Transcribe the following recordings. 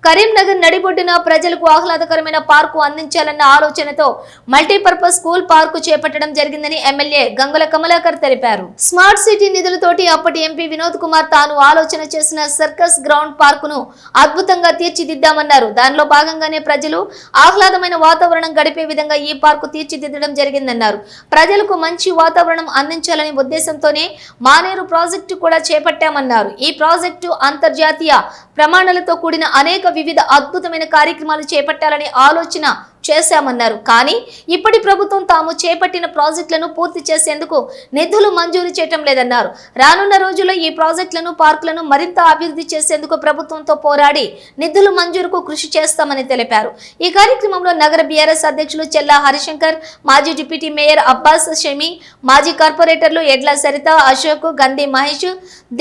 కరీంనగర్ నడిబొడ్డున ప్రజలకు ఆహ్లాదకరమైన పార్కు అందించాలన్న ఆలోచనతో మల్టీపర్పస్ స్కూల్ పార్కు చేపట్టడం జరిగిందని ఎమ్మెల్యే గంగుల కమలాకర్ తెలిపారు. స్మార్ట్ సిటీ నిధులతోటి అప్పటి ఎంపీ వినోద్ కుమార్ తాను ఆలోచన చేసిన సర్కస్ గ్రౌండ్ పార్కును అద్భుతంగా తీర్చిదిద్దామన్నారు. దానిలో భాగంగానే ప్రజలు ఆహ్లాదమైన వాతావరణం గడిపే విధంగా ఈ పార్కు తీర్చిదిద్దడం జరిగిందన్నారు. ప్రజలకు మంచి వాతావరణం అందించాలనే ఉద్దేశంతోనే మానేరు ప్రాజెక్టు కూడా చేపట్టామన్నారు. ఈ ప్రాజెక్టు అంతర్జాతీయ ప్రమాణాలతో కూడిన అనేక వివిధ అద్భుతమైన కార్యక్రమాలు చేపట్టాలనే ఆలోచన చేశామన్నారు. కానీ ఇప్పటి ప్రభుత్వం తాము చేపట్టిన ప్రాజెక్టులను పూర్తి చేసేందుకు నిధులు మంజూరు చేయటం లేదన్నారు. రానున్న రోజుల్లో ఈ ప్రాజెక్టులను పార్కులను మరింత అభివృద్ధి చేసేందుకు ప్రభుత్వంతో పోరాడి నిధులు మంజూరుకు కృషి చేస్తామని తెలిపారు. ఈ కార్యక్రమంలో నగర బీఆర్ఎస్ అధ్యక్షులు చెల్లా హరిశంకర్, మాజీ డిప్యూటీ మేయర్ అబ్బాస్ షమీ, మాజీ కార్పొరేటర్లు ఎడ్ల సరిత, అశోక్, గంధి మహేష్,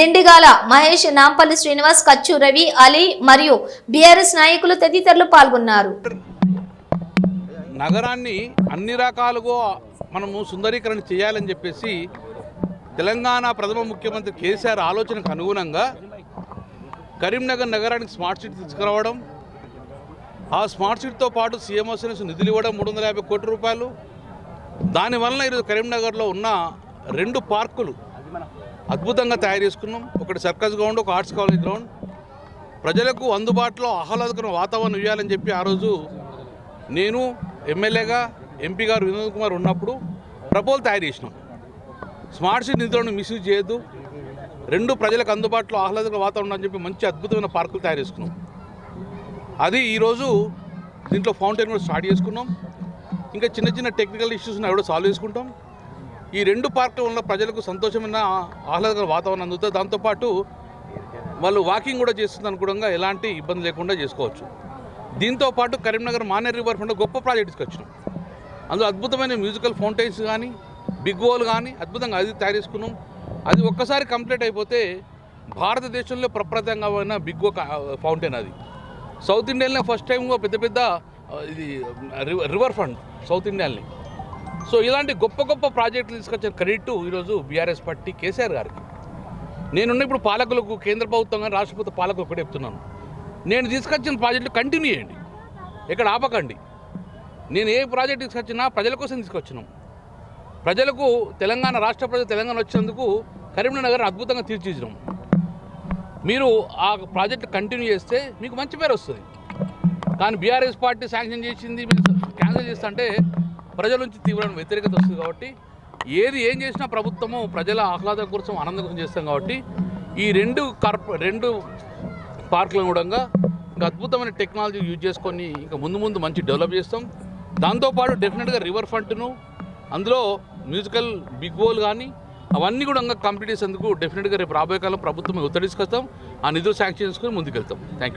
దిండిగాల మహేష్, నాంపల్లి శ్రీనివాస్, కచ్చు రవి, అలీ మరియు బీఆర్ఎస్ నాయకులు తదితరులు పాల్గొన్నారు. నగరాన్ని అన్ని రకాలుగా మనము సుందరీకరణ చేయాలని చెప్పేసి తెలంగాణ ప్రథమ ముఖ్యమంత్రి కేసీఆర్ ఆలోచనకు అనుగుణంగా కరీంనగర్ నగరానికి స్మార్ట్ సిటీ తీసుకురావడం, ఆ స్మార్ట్ సిటీతో పాటు సీఎంఓస్ నిధులు ఇవ్వడం 350 కోట్ల రూపాయలు. దానివల్ల ఈరోజు కరీంనగర్లో ఉన్న 2 పార్కులు అద్భుతంగా తయారు చేసుకున్నాం. ఒకటి సర్కస్ గ్రౌండ్, ఒక ఆర్ట్స్ కాలేజ్ గ్రౌండ్. ప్రజలకు అందుబాటులో ఆహ్లాదకరమైన వాతావరణం ఇవ్వాలని చెప్పి ఆ రోజు నేను ఎమ్మెల్యేగా ఎంపీ గారు వినోద్ కుమార్ ఉన్నప్పుడు ప్రపోజల్ తయారు చేసినాం. స్మార్ట్ సిటీ నిధులను మిస్యూజ్ చేయొద్దు, 2 ప్రజలకు అందుబాటులో ఆహ్లాదకర వాతావరణం అని చెప్పి మంచి అద్భుతమైన పార్కులు తయారు చేసుకున్నాం. అది ఈరోజు దీంట్లో ఫౌంటైన్ కూడా స్టార్ట్ చేసుకున్నాం. ఇంకా చిన్న చిన్న టెక్నికల్ ఇష్యూస్ కూడా సాల్వ్ చేసుకుంటాం. ఈ 2 పార్కుల వల్ల ప్రజలకు సంతోషమైన ఆహ్లాదకర వాతావరణం అందుతుంది. దాంతోపాటు వాళ్ళు వాకింగ్ కూడా చేస్తుంది అనుకోవడంగా ఎలాంటి ఇబ్బంది లేకుండా చేసుకోవచ్చు. దీంతోపాటు కరీంనగర్ మానేరు రివర్ ఫ్రంట్ గొప్ప ప్రాజెక్ట్ తీసుకొచ్చినాం. అందులో అద్భుతమైన మ్యూజికల్ ఫౌంటైన్స్ కానీ, బిగ్ హోల్ కానీ అద్భుతంగా అది తయారు చేసుకున్నాం. అది ఒక్కసారి కంప్లీట్ అయిపోతే భారతదేశంలో ప్రప్రథమంగా బిగ్ ఫౌంటైన్ అది. సౌత్ ఇండియాలోనే ఫస్ట్ టైంగా పెద్ద ఇది రివర్ ఫ్రంట్ సౌత్ ఇండియాని. సో ఇలాంటి గొప్ప గొప్ప ప్రాజెక్టులు తీసుకొచ్చిన క్రెడిట్ ఈరోజు బీఆర్ఎస్ పార్టీ కేసీఆర్ గారికి. నేనున్న ఇప్పుడు పాలకులకు, కేంద్ర ప్రభుత్వం కానీ రాష్ట్ర ప్రభుత్వ పాలకులకు ఒకటి చెప్తున్నాను, నేను తీసుకొచ్చిన ప్రాజెక్టులు కంటిన్యూ చేయండి, ఇక్కడ ఆపకండి. నేను ఏ ప్రాజెక్ట్ తీసుకొచ్చినా ప్రజల కోసం తీసుకొచ్చినాం. ప్రజలకు తెలంగాణ రాష్ట్ర ప్రజలు తెలంగాణ వచ్చినందుకు కరీంనగర్ అద్భుతంగా తీర్చిదిద్దాం. మీరు ఆ ప్రాజెక్టు కంటిన్యూ చేస్తే మీకు మంచి పేరు వస్తుంది. కానీ బీఆర్ఎస్ పార్టీ శాంక్షన్ చేసింది మీరు క్యాన్సిల్ చేస్తుంటే ప్రజల నుంచి తీవ్రమైన వ్యతిరేకత వస్తుంది. కాబట్టి ఏం చేసినా ప్రభుత్వము ప్రజల ఆహ్లాదం కోసం, ఆనందం కోసం చేస్తాం. కాబట్టి ఈ 2 పార్కులను కూడా ఇంకా అద్భుతమైన టెక్నాలజీ యూజ్ చేసుకొని ఇంకా ముందు మంచి డెవలప్ చేస్తాం. దాంతోపాటు డెఫినెట్గా రివర్ ఫ్రంట్ను, అందులో మ్యూజికల్ బిగ్ హోల్ కానీ అవన్నీ కూడా ఇంకా కంప్లీట్ చేసేందుకు డెఫినెట్గా రేపు రాబోయే కాలం ప్రభుత్వం ఒత్తిడి తీసుకొస్తాం. ఆ నిధులు శాంక్షన్ చేసుకొని ముందుకెళ్తాం. Thank you.